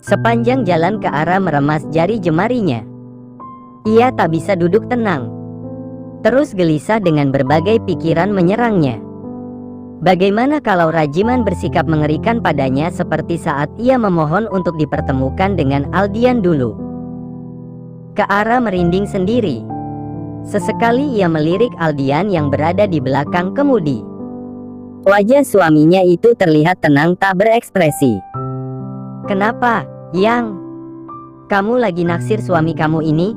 Sepanjang jalan ke arah meremas jari jemarinya. Ia tak bisa duduk tenang. Terus gelisah dengan berbagai pikiran menyerangnya. Bagaimana kalau Rajiman bersikap mengerikan padanya seperti saat ia memohon untuk dipertemukan dengan Aldian dulu? Keara merinding sendiri. Sesekali ia melirik Aldian yang berada di belakang kemudi. Wajah suaminya itu terlihat tenang tak berekspresi. "Kenapa, Yang? Kamu lagi naksir suami kamu ini?"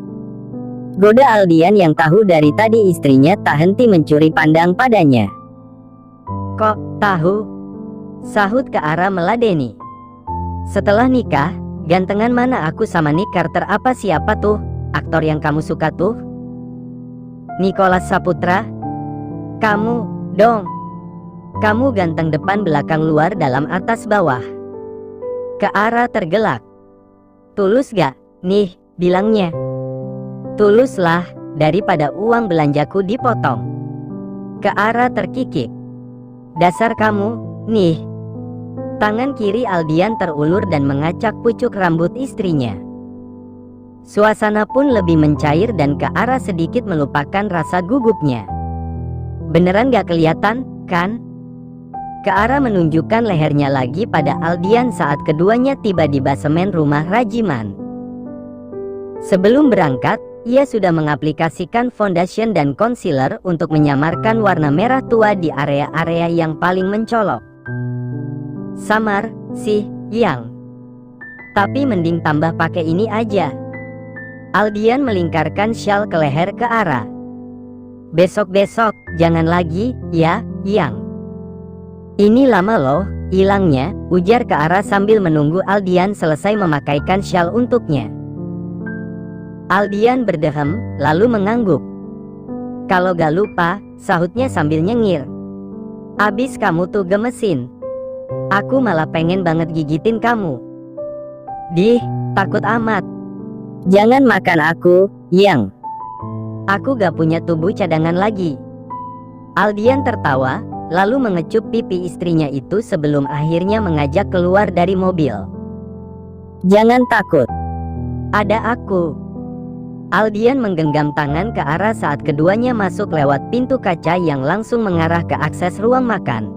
Goda Aldian yang tahu dari tadi istrinya tak henti mencuri pandang padanya. "Kok tahu?" sahut Keara meladeni. "Setelah nikah, gantengan mana aku sama Nick Carter? Apa siapa tuh aktor yang kamu suka tuh? Nicholas Saputra? Kamu, dong. Kamu ganteng depan belakang luar dalam atas bawah." Keara tergelak. "Tulus gak, nih, bilangnya? Tulus lah, daripada uang belanjaku dipotong." Keara terkikik. "Dasar kamu, nih." Tangan kiri Aldian terulur dan mengacak pucuk rambut istrinya. Suasana pun lebih mencair dan Keara sedikit melupakan rasa gugupnya. "Beneran gak kelihatan, kan?" Keara menunjukkan lehernya lagi pada Aldian saat keduanya tiba di basemen rumah Rajiman. Sebelum berangkat, ia sudah mengaplikasikan foundation dan concealer untuk menyamarkan warna merah tua di area-area yang paling mencolok. "Samar sih, Yang. Tapi mending tambah pakai ini aja." Aldian melingkarkan syal ke leher Keara. "Besok-besok, jangan lagi, ya, Yang. Ini lama loh, hilangnya," ujar Keara sambil menunggu Aldian selesai memakaikan syal untuknya. Aldian berdehem, lalu mengangguk. "Kalau gak lupa," sahutnya sambil nyengir. "Abis kamu tuh gemesin. Aku malah pengen banget gigitin kamu." "Dih, takut amat. Jangan makan aku, Yang. Aku gak punya tubuh cadangan lagi." Aldian tertawa, lalu mengecup pipi istrinya itu sebelum akhirnya mengajak keluar dari mobil. "Jangan takut. Ada aku." Aldian menggenggam tangan Keara saat keduanya masuk lewat pintu kaca yang langsung mengarah ke akses ruang makan.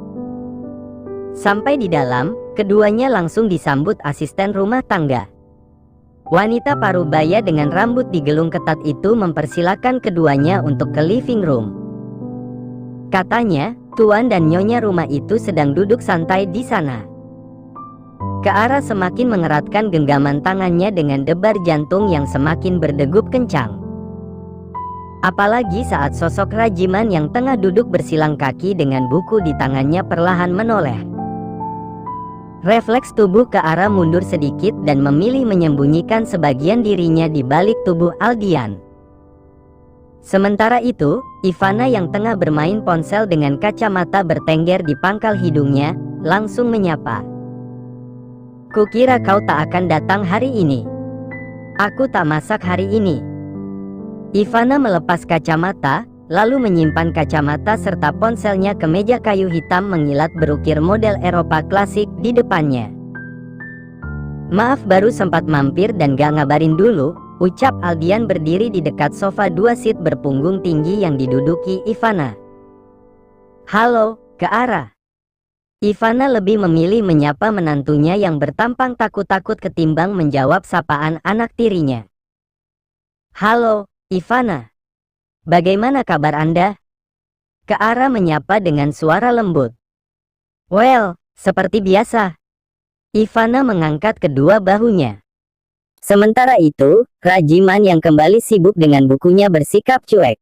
Sampai di dalam, keduanya langsung disambut asisten rumah tangga. Wanita parubaya dengan rambut digelung ketat itu mempersilakan keduanya untuk ke living room. Katanya, tuan dan nyonya rumah itu sedang duduk santai di sana. Keara semakin mengeratkan genggaman tangannya dengan debar jantung yang semakin berdegup kencang. Apalagi saat sosok Rajiman yang tengah duduk bersilang kaki dengan buku di tangannya perlahan menoleh. Refleks tubuh Keara mundur sedikit dan memilih menyembunyikan sebagian dirinya di balik tubuh Aldian. Sementara itu, Ivana yang tengah bermain ponsel dengan kacamata bertengger di pangkal hidungnya, langsung menyapa. "Kukira kau tak akan datang hari ini. Aku tak masak hari ini." Ivana melepas kacamata, lalu menyimpan kacamata serta ponselnya ke meja kayu hitam mengilat berukir model Eropa klasik di depannya. "Maaf baru sempat mampir dan gak ngabarin dulu," ucap Aldian berdiri di dekat sofa 2 seat berpunggung tinggi yang diduduki Ivana. "Halo, Keara." Ivana lebih memilih menyapa menantunya yang bertampang takut-takut ketimbang menjawab sapaan anak tirinya. "Halo, Ivana. Bagaimana kabar Anda?" Keara menyapa dengan suara lembut. "Well, seperti biasa." Ivana mengangkat kedua bahunya. Sementara itu, Rajiman yang kembali sibuk dengan bukunya bersikap cuek.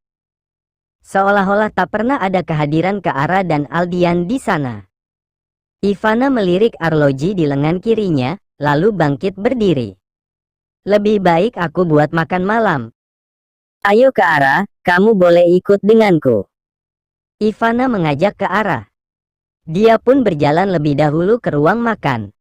Seolah-olah tak pernah ada kehadiran Keara dan Aldian di sana. Ivana melirik arloji di lengan kirinya, lalu bangkit berdiri. "Lebih baik aku buat makan malam. Ayo Keara, kamu boleh ikut denganku." Ivana mengajak Keara. Dia pun berjalan lebih dahulu ke ruang makan.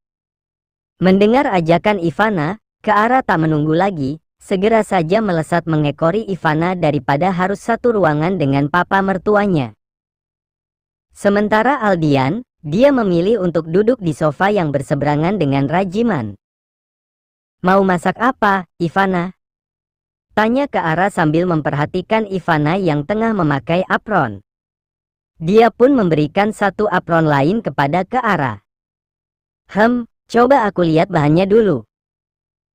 Mendengar ajakan Ivana, Keara tak menunggu lagi, segera saja melesat mengekori Ivana daripada harus satu ruangan dengan papa mertuanya. Sementara Aldian, dia memilih untuk duduk di sofa yang berseberangan dengan Rajiman. Mau masak apa, Ivana? Tanya ke Ara sambil memperhatikan Ivana yang tengah memakai apron. Dia pun memberikan satu apron lain kepada ke Ara. Coba aku lihat bahannya dulu.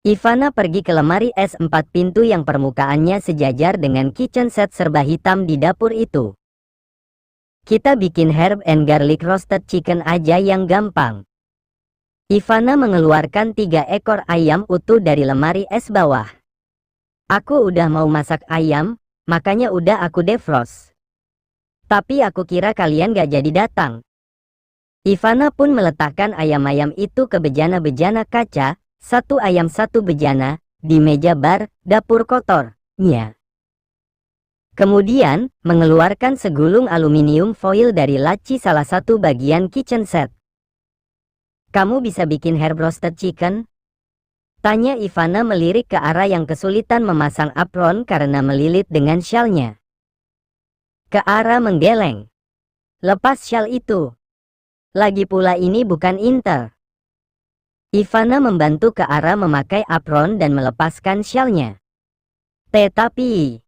Ivana pergi ke lemari es 4 pintu yang permukaannya sejajar dengan kitchen set serba hitam di dapur itu. Kita bikin herb and garlic roasted chicken aja yang gampang. Ivana mengeluarkan 3 ekor ayam utuh dari lemari es bawah. Aku udah mau masak ayam, makanya udah aku defrost. Tapi aku kira kalian gak jadi datang. Ivana pun meletakkan ayam-ayam itu ke bejana-bejana kaca, satu ayam satu bejana, di meja bar, dapur kotornya. Kemudian, mengeluarkan segulung aluminium foil dari laci salah satu bagian kitchen set. Kamu bisa bikin herb roasted chicken? Tanya Ivana melirik ke arah yang kesulitan memasang apron karena melilit dengan syalnya. Ke arah menggeleng. Lepas syal itu. Lagi pula ini bukan inter. Ivana membantu ke arah memakai apron dan melepaskan syalnya. Tetapi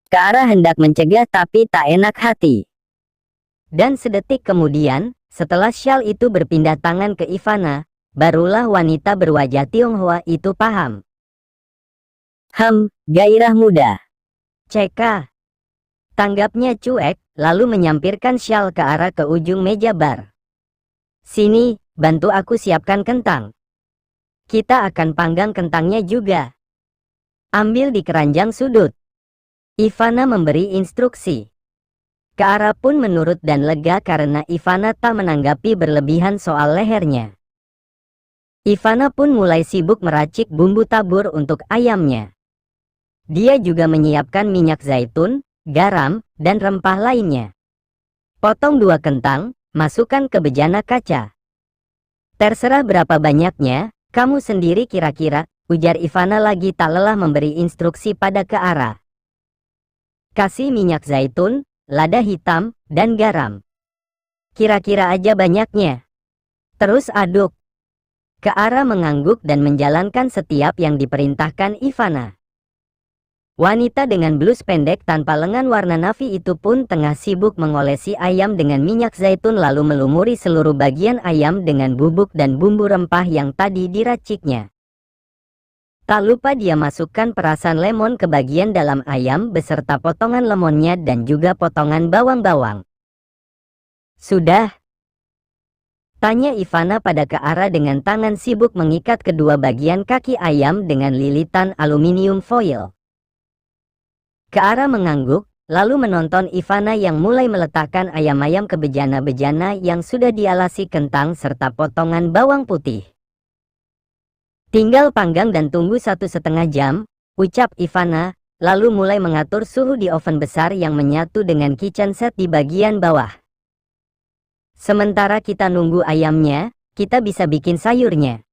ke arah hendak mencegah tapi tak enak hati. Dan sedetik kemudian, setelah syal itu berpindah tangan ke Ivana, barulah wanita berwajah Tionghoa itu paham. Gairah muda. CK. Tanggapnya cuek, lalu menyampirkan syal ke arah ke ujung meja bar. Sini, bantu aku siapkan kentang. Kita akan panggang kentangnya juga. Ambil di keranjang sudut. Ivana memberi instruksi. Ke arah pun menurut dan lega karena Ivana tak menanggapi berlebihan soal lehernya. Ivana pun mulai sibuk meracik bumbu tabur untuk ayamnya. Dia juga menyiapkan minyak zaitun, garam, dan rempah lainnya. Potong 2 kentang, masukkan ke bejana kaca. Terserah berapa banyaknya, kamu sendiri kira-kira, ujar Ivana lagi tak lelah memberi instruksi pada ke arah. Kasih minyak zaitun, lada hitam, dan garam. Kira-kira aja banyaknya. Terus aduk. Ke arah mengangguk dan menjalankan setiap yang diperintahkan Ivana. Wanita dengan blus pendek tanpa lengan warna navy itu pun tengah sibuk mengolesi ayam dengan minyak zaitun lalu melumuri seluruh bagian ayam dengan bubuk dan bumbu rempah yang tadi diraciknya. Tak lupa dia masukkan perasan lemon ke bagian dalam ayam beserta potongan lemonnya dan juga potongan bawang-bawang. Sudah? Tanya Ivana pada ke arah dengan tangan sibuk mengikat kedua bagian kaki ayam dengan lilitan aluminium foil. Ke arah mengangguk, lalu menonton Ivana yang mulai meletakkan ayam-ayam ke bejana-bejana yang sudah dialasi kentang serta potongan bawang putih. Tinggal panggang dan tunggu 1,5 jam, ucap Ivana, lalu mulai mengatur suhu di oven besar yang menyatu dengan kitchen set di bagian bawah. Sementara kita nunggu ayamnya, kita bisa bikin sayurnya.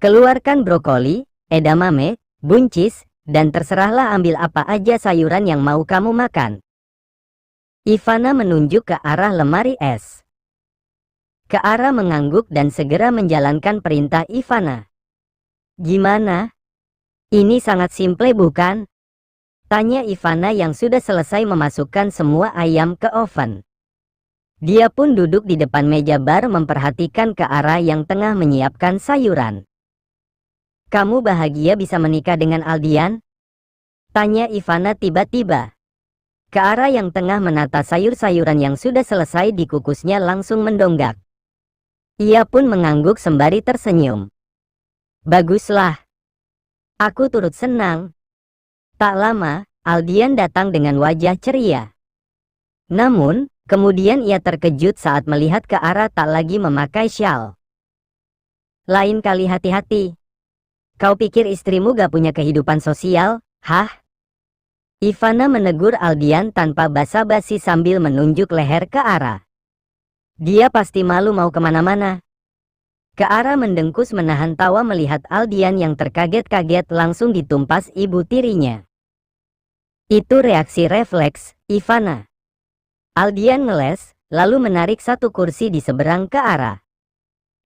Keluarkan brokoli, edamame, buncis, dan terserahlah ambil apa aja sayuran yang mau kamu makan. Ivana menunjuk ke arah lemari es. Ke arah mengangguk dan segera menjalankan perintah Ivana. Gimana? Ini sangat simple bukan? Tanya Ivana yang sudah selesai memasukkan semua ayam ke oven. Dia pun duduk di depan meja bar memperhatikan ke arah yang tengah menyiapkan sayuran. Kamu bahagia bisa menikah dengan Aldian? Tanya Ivana tiba-tiba. Ke arah yang tengah menata sayur-sayuran yang sudah selesai dikukusnya langsung mendonggak. Ia pun mengangguk sembari tersenyum. Baguslah. Aku turut senang. Tak lama, Aldian datang dengan wajah ceria. Namun, kemudian ia terkejut saat melihat ke arah tak lagi memakai syal. Lain kali hati-hati. Kau pikir istrimu gak punya kehidupan sosial, hah? Ivana menegur Aldian tanpa basa-basi sambil menunjuk leher ke arah. Dia pasti malu mau kemana-mana. Ke arah mendengkus menahan tawa melihat Aldian yang terkaget-kaget langsung ditumpas ibu tirinya. Itu reaksi refleks, Ivana. Aldian ngeles, lalu menarik satu kursi di seberang ke arah.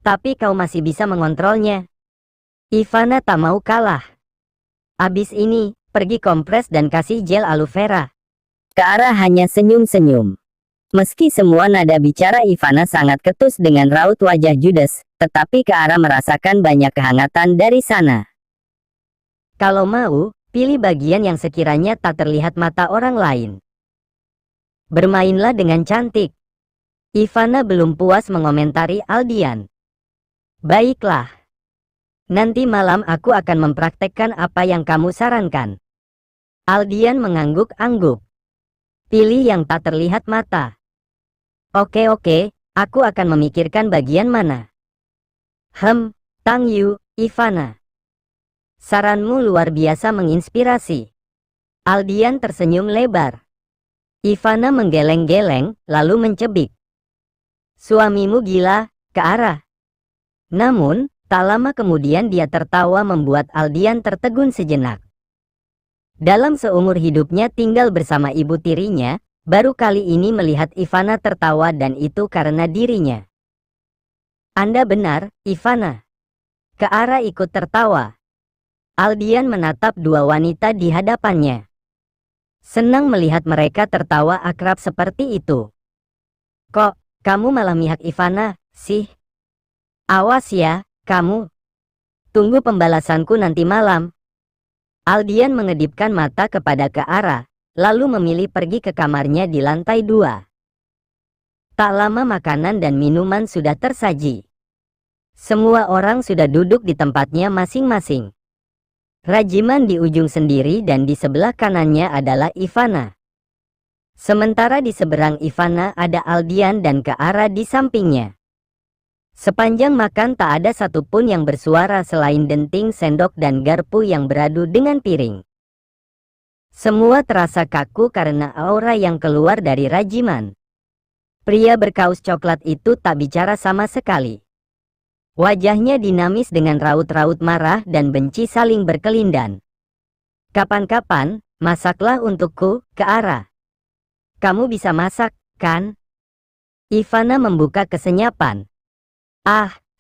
Tapi kau masih bisa mengontrolnya. Ivana tak mau kalah. Abis ini, pergi kompres dan kasih gel aloe vera. Keara hanya senyum-senyum. Meski semua nada bicara Ivana sangat ketus dengan raut wajah judes, tetapi Keara merasakan banyak kehangatan dari sana. Kalau mau, pilih bagian yang sekiranya tak terlihat mata orang lain. Bermainlah dengan cantik. Ivana belum puas mengomentari Aldian. Baiklah. Nanti malam aku akan mempraktekkan apa yang kamu sarankan. Aldian mengangguk-angguk. Pilih yang tak terlihat mata. Oke, aku akan memikirkan bagian mana. Tang Yu, Ivana. Saranmu luar biasa menginspirasi. Aldian tersenyum lebar. Ivana menggeleng-geleng, lalu mencebik. Suamimu gila, Keara. Namun, tak lama kemudian dia tertawa membuat Aldian tertegun sejenak. Dalam seumur hidupnya tinggal bersama ibu tirinya, baru kali ini melihat Ivana tertawa dan itu karena dirinya. Anda benar, Ivana. Keara ikut tertawa. Aldian menatap dua wanita di hadapannya. Senang melihat mereka tertawa akrab seperti itu. Kok, kamu malah mihak Ivana, sih? Awas ya, kamu. Tunggu pembalasanku nanti malam. Aldian mengedipkan mata kepada Keara, lalu memilih pergi ke kamarnya di lantai 2. Tak lama makanan dan minuman sudah tersaji. Semua orang sudah duduk di tempatnya masing-masing. Rajiman di ujung sendiri dan di sebelah kanannya adalah Ivana. Sementara di seberang Ivana ada Aldian dan Keara di sampingnya. Sepanjang makan tak ada satupun yang bersuara selain denting sendok dan garpu yang beradu dengan piring. Semua terasa kaku karena aura yang keluar dari Rajiman. Pria berkaus coklat itu tak bicara sama sekali. Wajahnya dinamis dengan raut-raut marah dan benci saling berkelindan. Kapan-kapan, masaklah untukku, Keara. Kamu bisa masak, kan? Ivana membuka kesenyapan.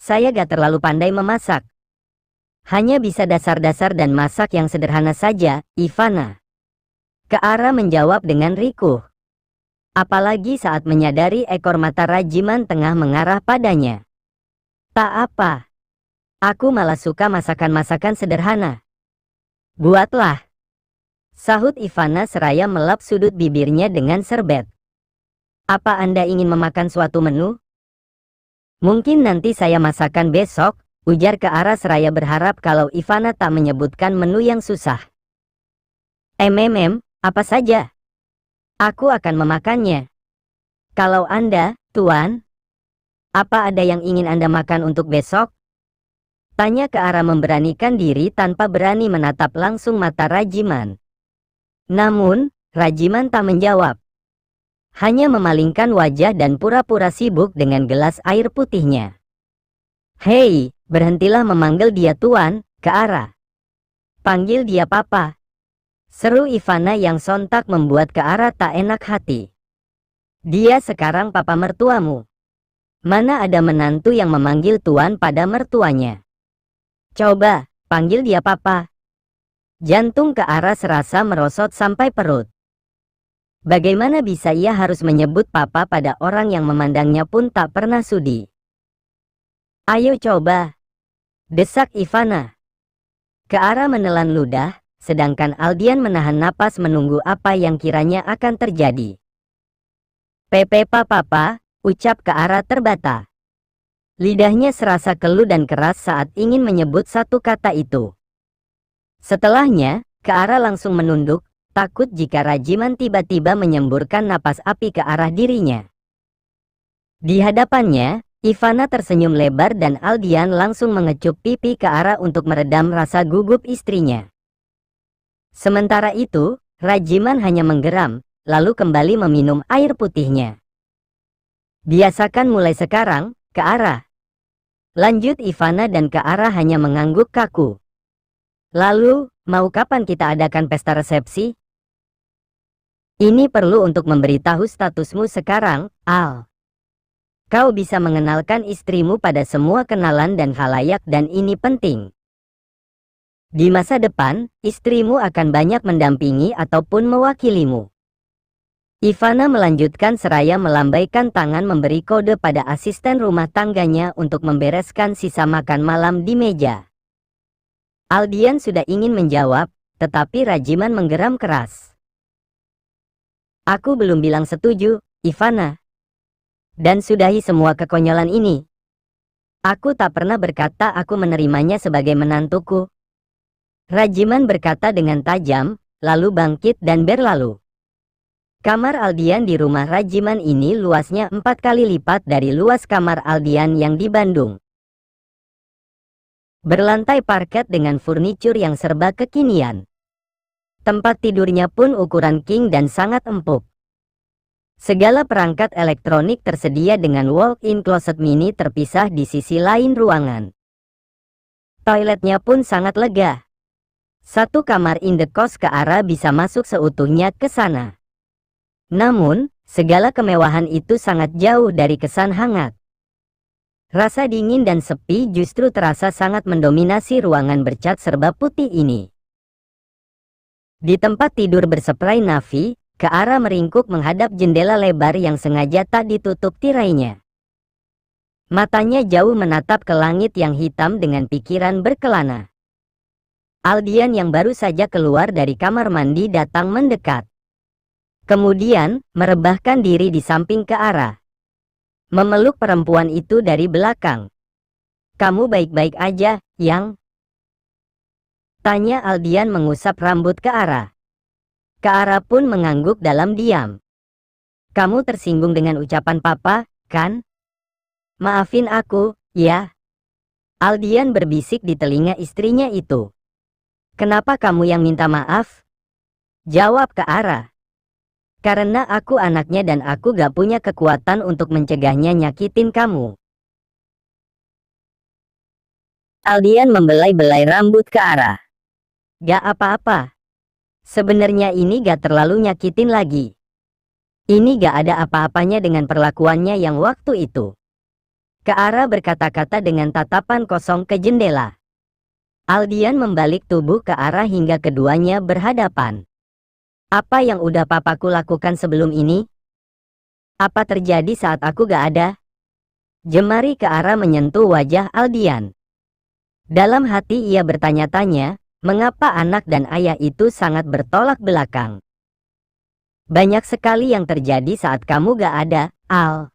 Saya gak terlalu pandai memasak. Hanya bisa dasar-dasar dan masak yang sederhana saja, Ivana. Keara menjawab dengan rikuh. Apalagi saat menyadari ekor mata Rajiman tengah mengarah padanya. Tak apa. Aku malah suka masakan-masakan sederhana. Buatlah. Sahut Ivana seraya melap sudut bibirnya dengan serbet. Apa Anda ingin memakan suatu menu? Mungkin nanti saya masakan besok, ujar Keara seraya berharap kalau Ivana tak menyebutkan menu yang susah. Apa saja? Aku akan memakannya. Kalau Anda, Tuan, apa ada yang ingin Anda makan untuk besok? Tanya Keara memberanikan diri tanpa berani menatap langsung mata Rajiman. Namun, Rajiman tak menjawab. Hanya memalingkan wajah dan pura-pura sibuk dengan gelas air putihnya. Hei, berhentilah memanggil dia Tuan, Keara. Panggil dia Papa. Seru Ivana yang sontak membuat Keara tak enak hati. Dia sekarang papa mertuamu. Mana ada menantu yang memanggil Tuan pada mertuanya. Coba, panggil dia Papa. Jantung Keara serasa merosot sampai perut. Bagaimana bisa ia harus menyebut papa pada orang yang memandangnya pun tak pernah sudi? Ayo coba. Desak Ivana. Keara menelan ludah, sedangkan Aldian menahan napas menunggu apa yang kiranya akan terjadi. Papa, ucap Keara terbata. Lidahnya serasa keluh dan keras saat ingin menyebut satu kata itu. Setelahnya, Keara langsung menunduk, takut jika Rajiman tiba-tiba menyemburkan napas api ke arah dirinya. Di hadapannya, Ivana tersenyum lebar dan Aldian langsung mengecup pipi Keara untuk meredam rasa gugup istrinya. Sementara itu, Rajiman hanya menggeram, lalu kembali meminum air putihnya. Biasakan mulai sekarang, Keara. Lanjut Ivana dan Keara hanya mengangguk kaku. Lalu, mau kapan kita adakan pesta resepsi? Ini perlu untuk memberitahu statusmu sekarang, Al. Kau bisa mengenalkan istrimu pada semua kenalan dan khalayak dan ini penting. Di masa depan, istrimu akan banyak mendampingi ataupun mewakilimu. Ivana melanjutkan seraya melambaikan tangan memberi kode pada asisten rumah tangganya untuk membereskan sisa makan malam di meja. Aldian sudah ingin menjawab, tetapi Rajiman menggeram keras. Aku belum bilang setuju, Ivana. Dan sudahi semua kekonyolan ini. Aku tak pernah berkata aku menerimanya sebagai menantuku. Rajiman berkata dengan tajam, lalu bangkit dan berlalu. Kamar Aldian di rumah Rajiman ini luasnya 4 kali lipat dari luas kamar Aldian yang di Bandung. Berlantai parket dengan furnitur yang serba kekinian. Tempat tidurnya pun ukuran king dan sangat empuk. Segala perangkat elektronik tersedia dengan walk-in closet mini terpisah di sisi lain ruangan. Toiletnya pun sangat lega. Satu kamar indekos ke arah bisa masuk seutuhnya ke sana. Namun, segala kemewahan itu sangat jauh dari kesan hangat. Rasa dingin dan sepi justru terasa sangat mendominasi ruangan bercat serba putih ini. Di tempat tidur berspray navy, ke arah meringkuk menghadap jendela lebar yang sengaja tak ditutup tirainya. Matanya jauh menatap ke langit yang hitam dengan pikiran berkelana. Aldian yang baru saja keluar dari kamar mandi datang mendekat. Kemudian, merebahkan diri di samping ke arah. Memeluk perempuan itu dari belakang. "Kamu baik-baik aja, Yang?" Tanya Aldian mengusap rambut ke arah. Ke arah pun mengangguk dalam diam. "Kamu tersinggung dengan ucapan papa, kan? Maafin aku, ya." Aldian berbisik di telinga istrinya itu. "Kenapa kamu yang minta maaf?" Jawab ke arah. "Karena aku anaknya dan aku gak punya kekuatan untuk mencegahnya nyakitin kamu." Aldian membelai-belai rambut ke arah. "Gak apa-apa. Sebenarnya ini gak terlalu nyakitin lagi. Ini gak ada apa-apanya dengan perlakuannya yang waktu itu." Ke arah berkata-kata dengan tatapan kosong ke jendela. Aldian membalik tubuh ke arah hingga keduanya berhadapan. "Apa yang udah papaku lakukan sebelum ini? Apa terjadi saat aku gak ada?" Jemari ke arah menyentuh wajah Aldian. Dalam hati ia bertanya-tanya, mengapa anak dan ayah itu sangat bertolak belakang. "Banyak sekali yang terjadi saat kamu gak ada, Al.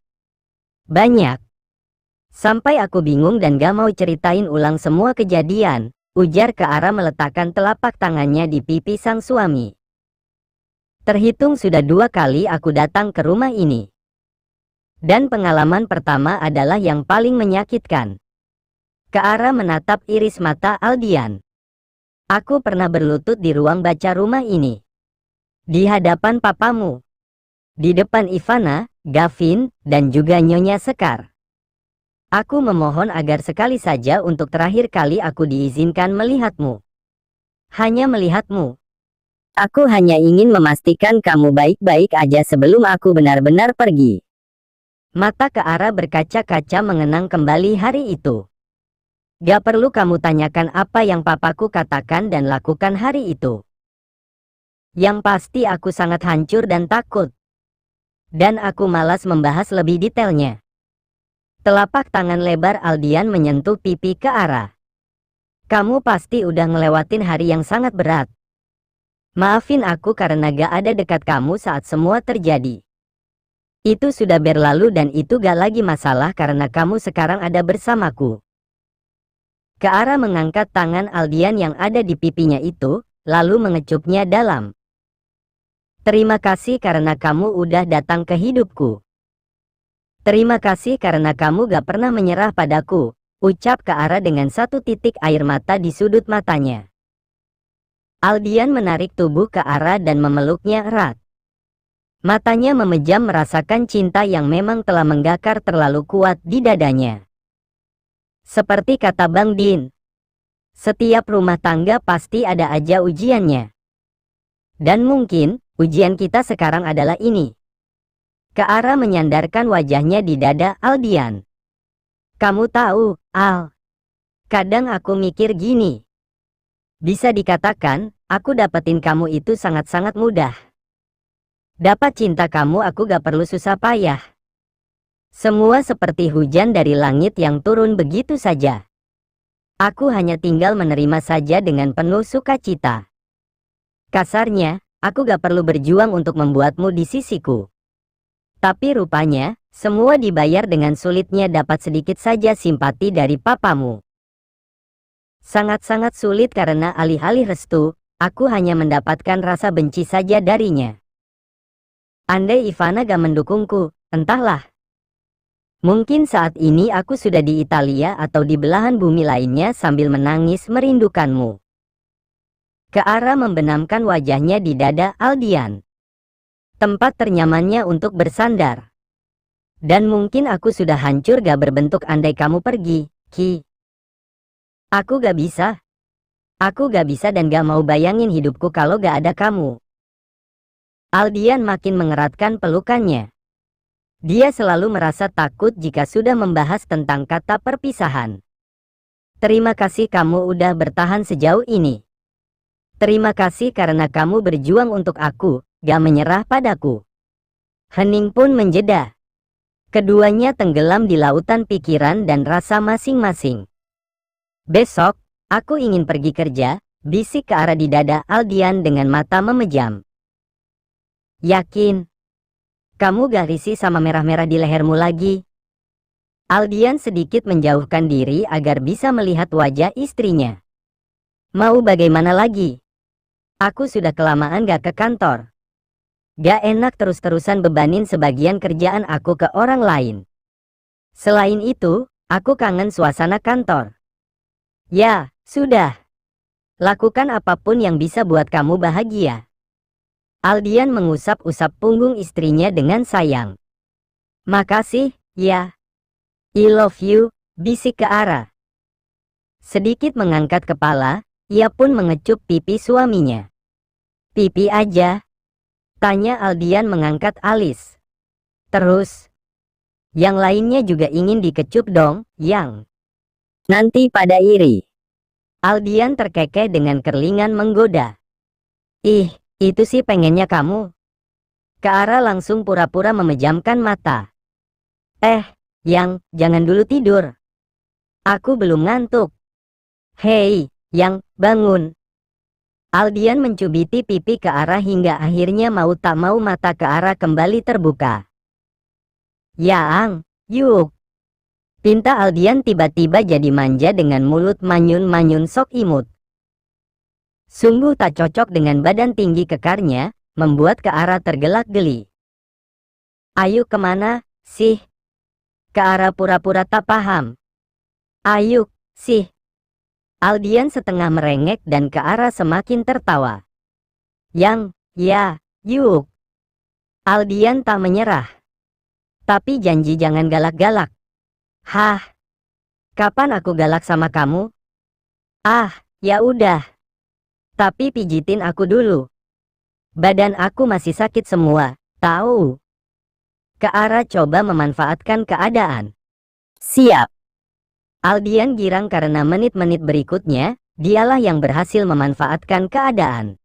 Banyak. Sampai aku bingung dan gak mau ceritain ulang semua kejadian," ujar ke arah meletakkan telapak tangannya di pipi sang suami. "Terhitung sudah 2 kali aku datang ke rumah ini. Dan pengalaman pertama adalah yang paling menyakitkan." Ke arah menatap iris mata Aldian. "Aku pernah berlutut di ruang baca rumah ini. Di hadapan papamu. Di depan Ivana, Gavin, dan juga Nyonya Sekar. Aku memohon agar sekali saja untuk terakhir kali aku diizinkan melihatmu. Hanya melihatmu. Aku hanya ingin memastikan kamu baik-baik aja sebelum aku benar-benar pergi." Mata ke arah berkaca-kaca mengenang kembali hari itu. "Gak perlu kamu tanyakan apa yang papaku katakan dan lakukan hari itu. Yang pasti aku sangat hancur dan takut. Dan aku malas membahas lebih detailnya." Telapak tangan lebar Aldian menyentuh pipi ke arah. "Kamu pasti udah ngelewatin hari yang sangat berat. Maafin aku karena gak ada dekat kamu saat semua terjadi. Itu sudah berlalu dan itu gak lagi masalah karena kamu sekarang ada bersamaku." Ke arah mengangkat tangan Aldian yang ada di pipinya itu, lalu mengecupnya dalam. "Terima kasih karena kamu udah datang ke hidupku. Terima kasih karena kamu gak pernah menyerah padaku," ucap ke arah dengan satu titik air mata di sudut matanya. Aldian menarik tubuh ke arah dan memeluknya erat. Matanya memejam merasakan cinta yang memang telah menggakar terlalu kuat di dadanya. Seperti kata Bang Din, setiap rumah tangga pasti ada aja ujiannya. Dan mungkin, ujian kita sekarang adalah ini. Ke arah menyandarkan wajahnya di dada Aldian. "Kamu tahu, Al, kadang aku mikir gini. Bisa dikatakan, aku dapetin kamu itu sangat-sangat mudah. Dapat cinta kamu aku gak perlu susah payah. Semua seperti hujan dari langit yang turun begitu saja. Aku hanya tinggal menerima saja dengan penuh sukacita. Kasarnya, aku gak perlu berjuang untuk membuatmu di sisiku. Tapi rupanya, semua dibayar dengan sulitnya dapat sedikit saja simpati dari papamu. Sangat-sangat sulit karena alih-alih restu, aku hanya mendapatkan rasa benci saja darinya. Andai Ivana gak mendukungku, entahlah. Mungkin saat ini aku sudah di Italia atau di belahan bumi lainnya sambil menangis merindukanmu. Keara membenamkan wajahnya di dada Aldian. Tempat ternyamannya untuk bersandar. Dan mungkin aku sudah hancur gak berbentuk andai kamu pergi, Ki. Aku gak bisa. Aku gak bisa dan gak mau bayangin hidupku kalau gak ada kamu. Aldian makin mengeratkan pelukannya. Dia selalu merasa takut jika sudah membahas tentang kata perpisahan. Terima kasih kamu udah bertahan sejauh ini. Terima kasih karena kamu berjuang untuk aku, gak menyerah padaku. Hening pun menjeda. Keduanya tenggelam di lautan pikiran dan rasa masing-masing. Besok, aku ingin pergi kerja, bisik Keara di dada Aldian dengan mata memejam. Yakin? Kamu gak risih sama merah-merah di lehermu lagi? Aldian sedikit menjauhkan diri agar bisa melihat wajah istrinya. Mau bagaimana lagi? Aku sudah kelamaan gak ke kantor. Gak enak terus-terusan bebanin sebagian kerjaan aku ke orang lain. Selain itu, aku kangen suasana kantor. Ya, sudah. Lakukan apapun yang bisa buat kamu bahagia. Aldian mengusap-usap punggung istrinya dengan sayang. Makasih, ya. I love you, bisik Keara. Sedikit mengangkat kepala, ia pun mengecup pipi suaminya. Pipi aja? Tanya Aldian mengangkat alis. Terus? Yang lainnya juga ingin dikecup dong, yang. Nanti pada iri. Aldian terkekeh dengan kerlingan menggoda. Ih, itu sih pengennya kamu. Keara langsung pura-pura memejamkan mata. Yang, jangan dulu tidur. Aku belum ngantuk. Hei, Yang, bangun. Aldian mencubiti pipi Keara hingga akhirnya mau tak mau mata Keara kembali terbuka. Yang, yuk. Pinta Aldian tiba-tiba jadi manja dengan mulut manyun-manyun sok imut. Sungguh tak cocok dengan badan tinggi kekarnya, membuat Keara tergelak geli. Ayo kemana, sih? Keara pura-pura tak paham. Ayo, sih. Aldian setengah merengek dan Keara semakin tertawa. Yang, ya, yuk. Aldian tak menyerah. Tapi janji jangan galak-galak. Hah? Kapan aku galak sama kamu? Ya udah. Tapi pijitin aku dulu. Badan aku masih sakit semua, tahu. Keara coba memanfaatkan keadaan. Siap. Aldian girang karena menit-menit berikutnya, dialah yang berhasil memanfaatkan keadaan.